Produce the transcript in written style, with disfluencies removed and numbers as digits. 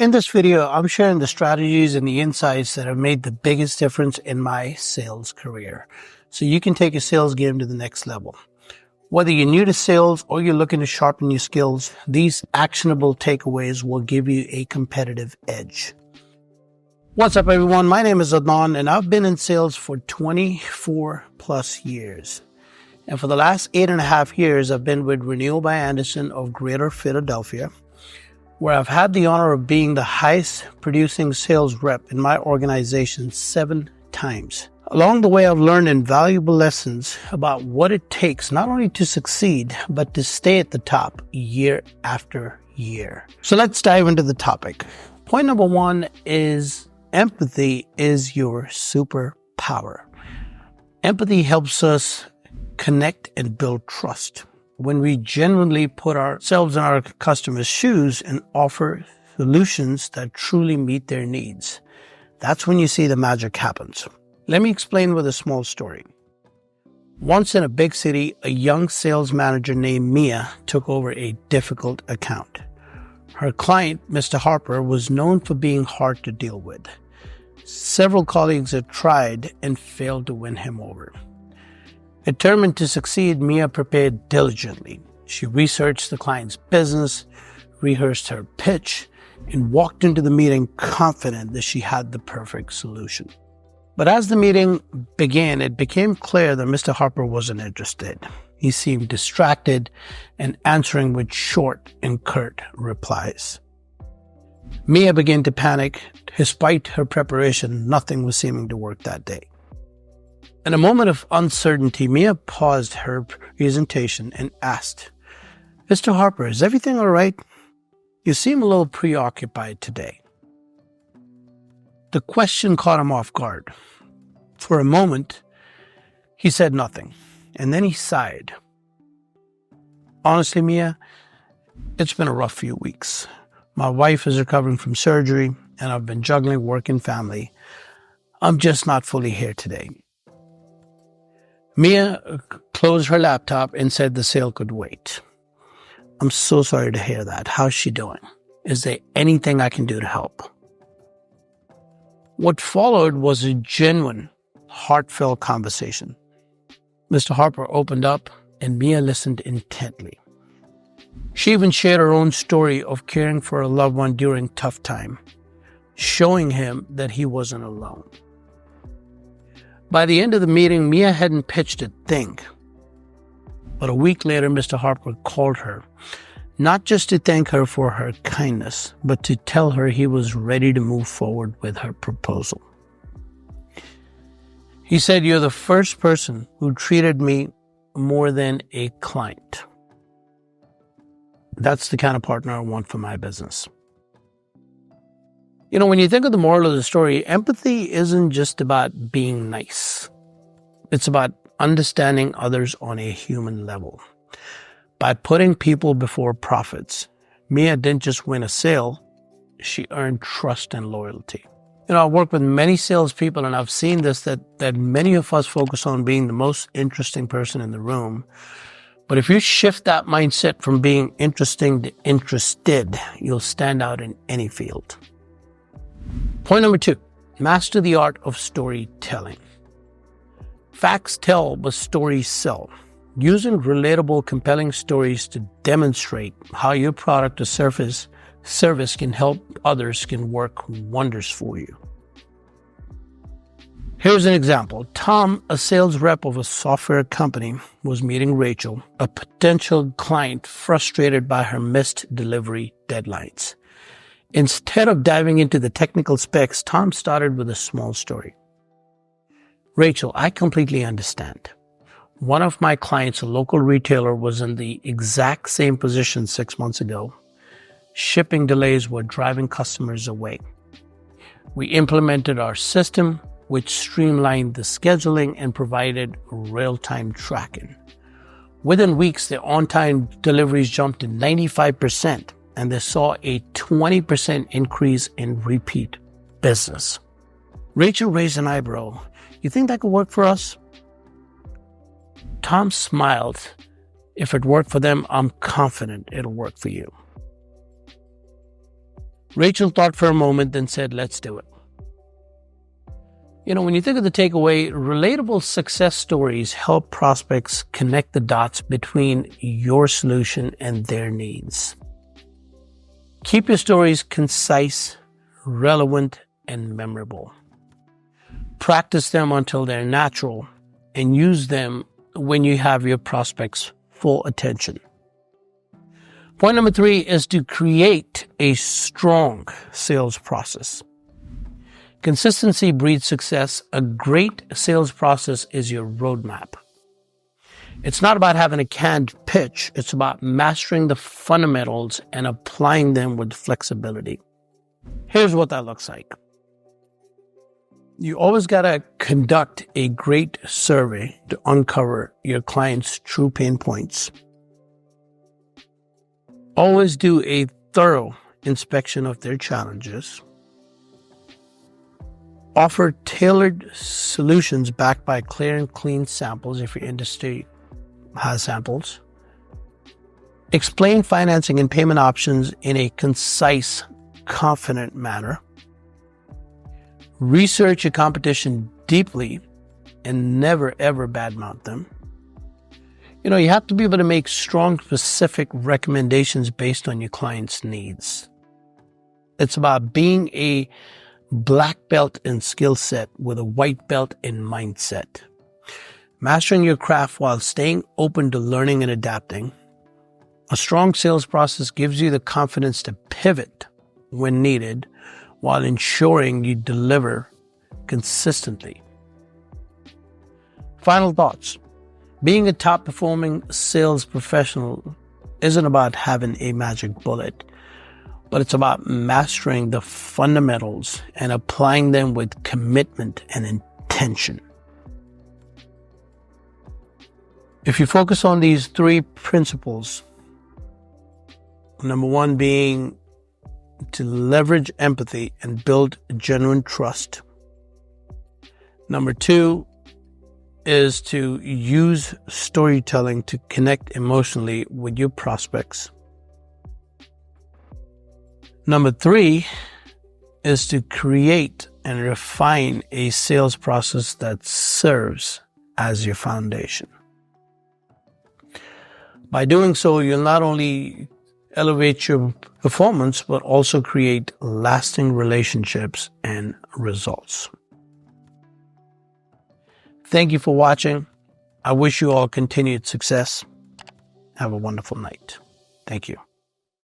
In this video, I'm sharing the strategies and the insights that have made the biggest difference in my sales career, so you can take your sales game to the next level. Whether you're new to sales or you're looking to sharpen your skills, these actionable takeaways will give you a competitive edge. What's up, everyone? My name is Adnan, and I've been in sales for 24 plus years. And for the last 8.5 years, I've been with Renewal by Andersen of Greater Philadelphia, where I've had the honor of being the highest producing sales rep in my organization 7 times. Along the way, I've learned invaluable lessons about what it takes not only to succeed, but to stay at the top year after year. So let's dive into the topic. Point number 1 is empathy is your superpower. Empathy helps us connect and build trust. When we genuinely put ourselves in our customers' shoes and offer solutions that truly meet their needs, that's when you see the magic happens. Let me explain with a small story. Once in a big city, a young sales manager named Mia took over a difficult account. Her client, Mr. Harper, was known for being hard to deal with. Several colleagues had tried and failed to win him over. Determined to succeed, Mia prepared diligently. She researched the client's business, rehearsed her pitch, and walked into the meeting confident that she had the perfect solution. But as the meeting began, it became clear that Mr. Harper wasn't interested. He seemed distracted and answering with short and curt replies. Mia began to panic. Despite her preparation, nothing was seeming to work that day. In a moment of uncertainty, Mia paused her presentation and asked, "Mr. Harper, is everything all right? You seem a little preoccupied today." The question caught him off guard. For a moment, he said nothing, and then he sighed. "Honestly, Mia, it's been a rough few weeks. My wife is recovering from surgery, and I've been juggling work and family. I'm just not fully here today." Mia closed her laptop and said the sale could wait. "I'm so sorry to hear that. How's she doing? Is there anything I can do to help?" What followed was a genuine, heartfelt conversation. Mr. Harper opened up, and Mia listened intently. She even shared her own story of caring for a loved one during a tough time, showing him that he wasn't alone. By the end of the meeting, Mia hadn't pitched a thing. But a week later, Mr. Harper called her, not just to thank her for her kindness, but to tell her he was ready to move forward with her proposal. He said, "You're the first person who treated me more than a client. That's the kind of partner I want for my business." You know, when you think of the moral of the story, empathy isn't just about being nice. It's about understanding others on a human level. By putting people before profits, Mia didn't just win a sale, she earned trust and loyalty. You know, I work with many salespeople, and I've seen this, that many of us focus on being the most interesting person in the room. But if you shift that mindset from being interesting to interested, you'll stand out in any field. Point number 2, master the art of storytelling. Facts tell, but stories sell. Using relatable, compelling stories to demonstrate how your product or service can help others can work wonders for you. Here's an example. Tom, a sales rep of a software company, was meeting Rachel, a potential client frustrated by her missed delivery deadlines. Instead of diving into the technical specs, Tom started with a small story. "Rachel, I completely understand. One of my clients, a local retailer, was in the exact same position 6 months ago. Shipping delays were driving customers away. We implemented our system, which streamlined the scheduling and provided real-time tracking. Within weeks, their on-time deliveries jumped to 95%, and they saw a 20% increase in repeat business." Rachel raised an eyebrow. "You think that could work for us?" Tom smiled. "If it worked for them, I'm confident it'll work for you." Rachel thought for a moment, then said, let's do it. When you think of the takeaway, relatable success stories help prospects connect the dots between your solution and their needs. Keep your stories concise, relevant, and memorable. Practice them until they're natural and use them when you have your prospects' full attention. Point number 3 is to create a strong sales process. Consistency breeds success. A great sales process is your roadmap. It's not about having a canned pitch. It's about mastering the fundamentals and applying them with flexibility. Here's what that looks like. You always got to conduct a great survey to uncover your client's true pain points. Always do a thorough inspection of their challenges. Offer tailored solutions backed by clear and clean samples if your industry has samples. Explain financing and payment options in a concise, confident manner. Research your competition deeply and never ever badmouth them. You have to be able to make strong, specific recommendations based on your client's needs. It's about being a black belt in skill set with a white belt in mindset. Mastering your craft while staying open to learning and adapting. A strong sales process gives you the confidence to pivot when needed while ensuring you deliver consistently. Final thoughts. Being a top-performing sales professional isn't about having a magic bullet, but it's about mastering the fundamentals and applying them with commitment and intention. If you focus on these 3 principles, number 1 being to leverage empathy and build genuine trust. Number 2 is to use storytelling to connect emotionally with your prospects. Number 3 is to create and refine a sales process that serves as your foundation. By doing so, you'll not only elevate your performance, but also create lasting relationships and results. Thank you for watching. I wish you all continued success. Have a wonderful night. Thank you.